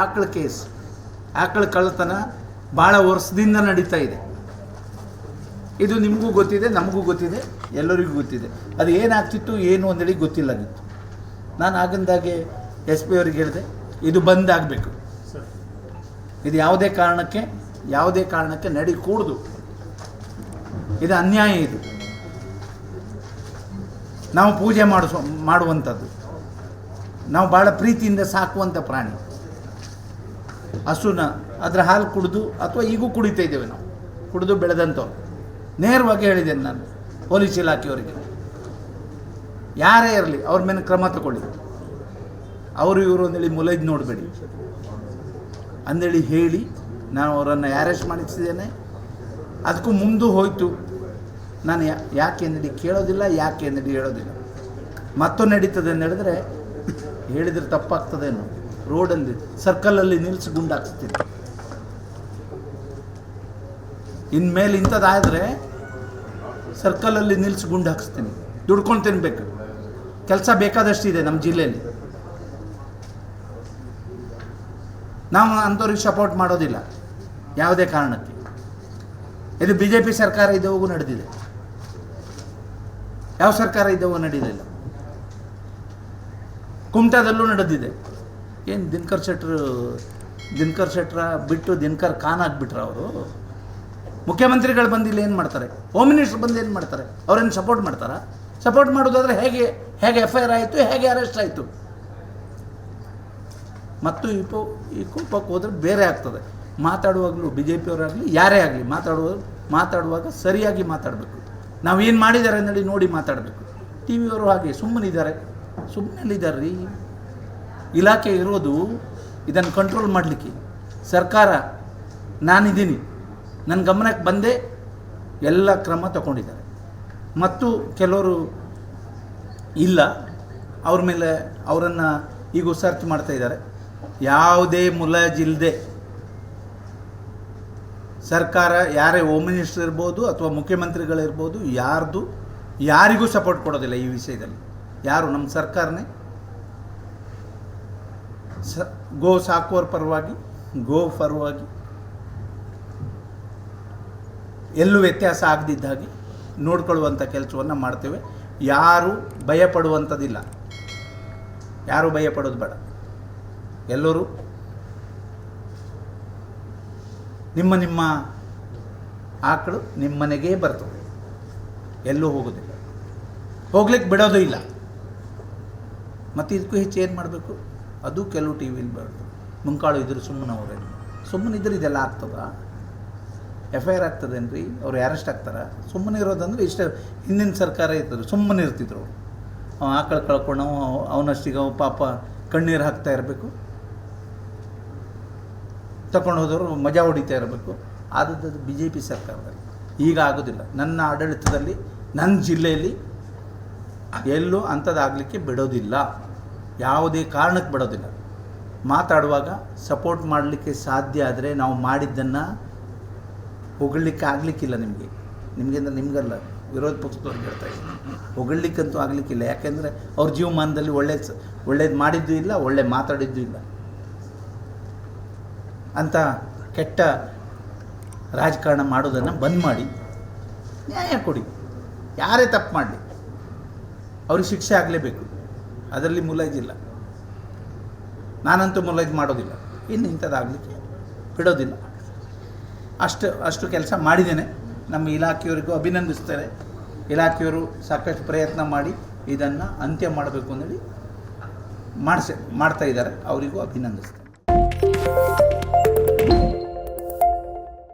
ಆಕಳ ಕೇಸ್, ಆಕಳ ಕಳ್ಳತನ ಭಾಳ ವರ್ಷದಿಂದ ನಡೀತಾ ಇದೆ. ಇದು ನಿಮಗೂ ಗೊತ್ತಿದೆ, ನಮಗೂ ಗೊತ್ತಿದೆ, ಎಲ್ಲರಿಗೂ ಗೊತ್ತಿದೆ. ಅದು ಏನಾಗ್ತಿತ್ತು ಏನು ಅಂದೇಳಿ ಗೊತ್ತಿಲ್ಲಾಗಿತ್ತು. ನಾನು ಆಗಿಂದಾಗೆ ಎಸ್ ಪಿ ಅವ್ರಿಗೆ ಹೇಳಿದೆ, ಇದು ಬಂದ್ ಆಗಬೇಕು. ಇದು ಯಾವುದೇ ಕಾರಣಕ್ಕೆ ನಡೀಕೂಡ್ದು. ಇದು ಅನ್ಯಾಯ. ಇದು ನಾವು ಪೂಜೆ ಮಾಡುವಂಥದ್ದು, ನಾವು ಭಾಳ ಪ್ರೀತಿಯಿಂದ ಸಾಕುವಂಥ ಪ್ರಾಣಿ. ಹಸುನ ಅದರ ಹಾಲು ಕುಡಿದು ಅಥವಾ ಈಗೂ ಕುಡಿತಾ ಇದ್ದೇವೆ ನಾವು, ಕುಡಿದು ಬೆಳೆದಂಥವ್ರು. ನೇರವಾಗಿ ಹೇಳಿದ್ದೇನೆ ನಾನು ಪೊಲೀಸ್ ಇಲಾಖೆಯವರಿಗೆ, ಯಾರೇ ಇರಲಿ ಅವ್ರ ಮೇಲೆ ಕ್ರಮ ತಗೊಳ್ಳಿ. ಅವರು ಇವರು ಅಂದೇಳಿ ಮುಲೈದು ನೋಡಬೇಡಿ ಅಂದೇಳಿ ಹೇಳಿ ನಾನು ಅವರನ್ನು ಅರೆಸ್ಟ್ ಮಾಡಿಸಿದ್ದೇನೆ. ಅದಕ್ಕೂ ಮುಂದೆ ಹೋಯಿತು. ನಾನು ಯಾಕೆ ಅಂದೇಳಿ ಕೇಳೋದಿಲ್ಲ, ಯಾಕೆ ಅಂದೇಳಿ ಹೇಳೋದಿಲ್ಲ. ಮತ್ತೊಂದು ನಡೀತದೆ ಅಂತ ಹೇಳಿದ್ರೆ ಹೇಳಿದರೆ ತಪ್ಪಾಗ್ತದೇನು, ರೋಡಲ್ಲಿ ಸರ್ಕಲಲ್ಲಿ ನಿಲ್ಲಿಸಿ ಗುಂಡಾಕ್ಸ್ತೀನಿ. ಇನ್ಮೇಲೆ ಇಂಥದ್ದಾದರೆ ಸರ್ಕಲಲ್ಲಿ ನಿಲ್ಲಿಸಿ ಗುಂಡು ಹಾಕಿಸ್ತೀನಿ. ದುಡ್ಕೊಂಡು ತಿನ್ನಬೇಕು. ಕೆಲಸ ಬೇಕಾದಷ್ಟಿದೆ ನಮ್ಮ ಜಿಲ್ಲೆಯಲ್ಲಿ. ನಾವು ಅಂಥವ್ರಿಗೆ ಸಪೋರ್ಟ್ ಮಾಡೋದಿಲ್ಲ ಯಾವುದೇ ಕಾರಣಕ್ಕೆ. ಇದು BJP ಸರ್ಕಾರ ಇದ್ದವಾಗೂ ನಡೆದಿದೆ, ಯಾವ ಸರ್ಕಾರ ಇದ್ದವಾಗ ನಡೆಯಲಿಲ್ಲ. ಕುಮಟಾದಲ್ಲೂ ನಡೆದಿದೆ. ಏನು ದಿನಕರ್ ಶೆಟ್ಟರ ಬಿಟ್ಟು ದಿನಕರ್ ಖಾನ್ ಆಗಿಬಿಟ್ರೆ ಅವರು. ಮುಖ್ಯಮಂತ್ರಿಗಳು ಬಂದಿಲ್ಲ ಏನು ಮಾಡ್ತಾರೆ, ಹೋಮ್ ಮಿನಿಸ್ಟರ್ ಬಂದು ಏನು ಮಾಡ್ತಾರೆ? ಅವ್ರೇನು ಸಪೋರ್ಟ್ ಮಾಡ್ತಾರಾ? ಸಪೋರ್ಟ್ ಮಾಡೋದಾದರೆ ಹೇಗೆ FIR ಆಯಿತು, ಹೇಗೆ ಅರೆಸ್ಟ್ ಆಯಿತು? ಮತ್ತು ಈ ಕೋಪಕ್ಕೆ ಹೋದರೆ ಬೇರೆ ಆಗ್ತದೆ. ಮಾತಾಡುವಾಗಲೂ BJP ಅವರಾಗಲಿ ಯಾರೇ ಆಗಲಿ ಮಾತಾಡುವಾಗ ಸರಿಯಾಗಿ ಮಾತಾಡಬೇಕು. ನಾವೇನು ಮಾಡಿದ್ದಾರೆ ಅನ್ನೋದು ನೋಡಿ ಮಾತಾಡಬೇಕು. TV ಅವರು ಹಾಗೆ ಸುಮ್ಮನೆಲ್ಲಿದ್ದಾರೆ ರೀ. ಇಲಾಖೆ ಇರೋದು ಇದನ್ನು ಕಂಟ್ರೋಲ್ ಮಾಡಲಿಕ್ಕೆ. ಸರ್ಕಾರ ನಾನಿದ್ದೀನಿ, ನನ್ನ ಗಮನಕ್ಕೆ ಬಂದೇ ಎಲ್ಲ ಕ್ರಮ ತಗೊಂಡಿದ್ದಾರೆ. ಮತ್ತು ಕೆಲವರು ಇಲ್ಲ, ಅವ್ರ ಮೇಲೆ ಅವರನ್ನು ಈಗ ಸರ್ಚ್ ಮಾಡ್ತಾ ಇದ್ದಾರೆ. ಯಾವುದೇ ಮುಲಾಜಿಲ್ಲದೆ ಸರ್ಕಾರ, ಯಾರೇ ಹೋಮ್ ಮಿನಿಸ್ಟರ್ ಇರ್ಬೋದು ಅಥವಾ ಮುಖ್ಯಮಂತ್ರಿಗಳಿರ್ಬೋದು, ಯಾರಿಗೂ ಸಪೋರ್ಟ್ ಕೊಡೋದಿಲ್ಲ ಈ ವಿಷಯದಲ್ಲಿ. ಯಾರು ನಮ್ಮ ಸರ್ಕಾರನೇ ಗೋ ಸಾಕುವರ ಪರವಾಗಿ, ಗೋ ಪರವಾಗಿ, ಎಲ್ಲೂ ವ್ಯತ್ಯಾಸ ಆಗದಿದ್ದಾಗಿ ನೋಡ್ಕೊಳ್ಳುವಂಥ ಕೆಲಸವನ್ನು ಮಾಡ್ತೇವೆ. ಯಾರೂ ಭಯಪಡುವಂಥದ್ದಿಲ್ಲ, ಯಾರೂ ಭಯಪಡೋದು ಬೇಡ. ಎಲ್ಲರೂ ನಿಮ್ಮ ಆಕಳು ನಿಮ್ಮ ಮನೆಗೇ ಬರ್ತದೆ, ಎಲ್ಲೂ ಹೋಗೋದಿಲ್ಲ, ಹೋಗ್ಲಿಕ್ಕೆ ಬಿಡೋದು ಇಲ್ಲ. ಮತ್ತು ಇದಕ್ಕೂ ಹೆಚ್ಚು ಏನು ಮಾಡಬೇಕು? ಅದು ಕೆಲವು TVಲಿ ಬರ್ತದೆ. ಮುಂಕಾಳು ಇದ್ರು ಸುಮ್ಮನಿದ್ರೆ ಇದೆಲ್ಲ ಆಗ್ತದಾ? FIR ಆಗ್ತದೇನ್ರಿ? ಅವ್ರು ಅರೆಸ್ಟ್ ಆಗ್ತಾರೆ? ಸುಮ್ಮನೆ ಇರೋದಂದ್ರೆ ಇಷ್ಟ. ಹಿಂದಿನ ಸರ್ಕಾರ ಇರ್ತದೆ, ಸುಮ್ಮನೆ ಇರ್ತಿದ್ರು. ಆಕಳು ಕಳ್ಕೊಂಡು ಅವನಷ್ಟಿಗೆ ಪಾಪ ಕಣ್ಣೀರು ಹಾಕ್ತಾ ಇರಬೇಕು, ತಗೊಂಡು ಹೋದವರು ಮಜಾ ಹೊಡಿತಾ ಇರಬೇಕು. ಆದದ್ದು BJP ಸರ್ಕಾರದಲ್ಲಿ. ಈಗ ಆಗೋದಿಲ್ಲ. ನನ್ನ ಆಡಳಿತದಲ್ಲಿ, ನನ್ನ ಜಿಲ್ಲೆಯಲ್ಲಿ ಎಲ್ಲೂ ಅಂಥದ್ದಾಗಲಿಕ್ಕೆ ಬಿಡೋದಿಲ್ಲ, ಯಾವುದೇ ಕಾರಣಕ್ಕೆ ಬಿಡೋದಿಲ್ಲ. ಮಾತಾಡುವಾಗ ಸಪೋರ್ಟ್ ಮಾಡಲಿಕ್ಕೆ ಸಾಧ್ಯ ಆದರೆ ನಾವು ಮಾಡಿದ್ದನ್ನು ಹೊಗಳಲಿಕ್ಕೆ ಆಗಲಿಕ್ಕಿಲ್ಲ. ನಿಮಗಲ್ಲ, ವಿರೋಧ ಪಕ್ಷದವ್ರಿಗೆ ಹೇಳ್ತಾ ಇದ್ದೀನಿ. ಹೊಗಳಲಿಕ್ಕಂತೂ ಆಗಲಿಕ್ಕಿಲ್ಲ. ಯಾಕೆಂದರೆ ಅವ್ರ ಜೀವಮಾನದಲ್ಲಿ ಒಳ್ಳೇದು ಮಾಡಿದ್ದೂ ಇಲ್ಲ, ಒಳ್ಳೆ ಮಾತಾಡಿದ್ದೂ ಇಲ್ಲ. ಅಂಥ ಕೆಟ್ಟ ರಾಜಕಾರಣ ಮಾಡೋದನ್ನು ಬಂದ್ ಮಾಡಿ ನ್ಯಾಯ ಕೊಡಿ. ಯಾರೇ ತಪ್ಪು ಮಾಡಲಿ ಅವ್ರಿಗೆ ಶಿಕ್ಷೆ ಆಗಲೇಬೇಕು. ಅದರಲ್ಲಿ ಮುಲಾಜಿಲ್ಲ. ನಾನಂತೂ ಮುಲಾಜ್ ಮಾಡೋದಿಲ್ಲ, ಇನ್ನು ಇಂಥದ್ದಾಗಲಿಕ್ಕೆ ಬಿಡೋದಿಲ್ಲ. ಅಷ್ಟು ಕೆಲಸ ಮಾಡಿದ್ದೇನೆ. ನಮ್ಮ ಇಲಾಖೆಯವರಿಗೂ ಅಭಿನಂದಿಸ್ತಾರೆ. ಇಲಾಖೆಯವರು ಸಾಕಷ್ಟು ಪ್ರಯತ್ನ ಮಾಡಿ ಇದನ್ನು ಅಂತ್ಯ ಮಾಡಬೇಕು ಅಂತೇಳಿ ಮಾಡ್ತಾ ಇದ್ದಾರೆ. ಅವರಿಗೂ ಅಭಿನಂದಿಸ್ತಾರೆ.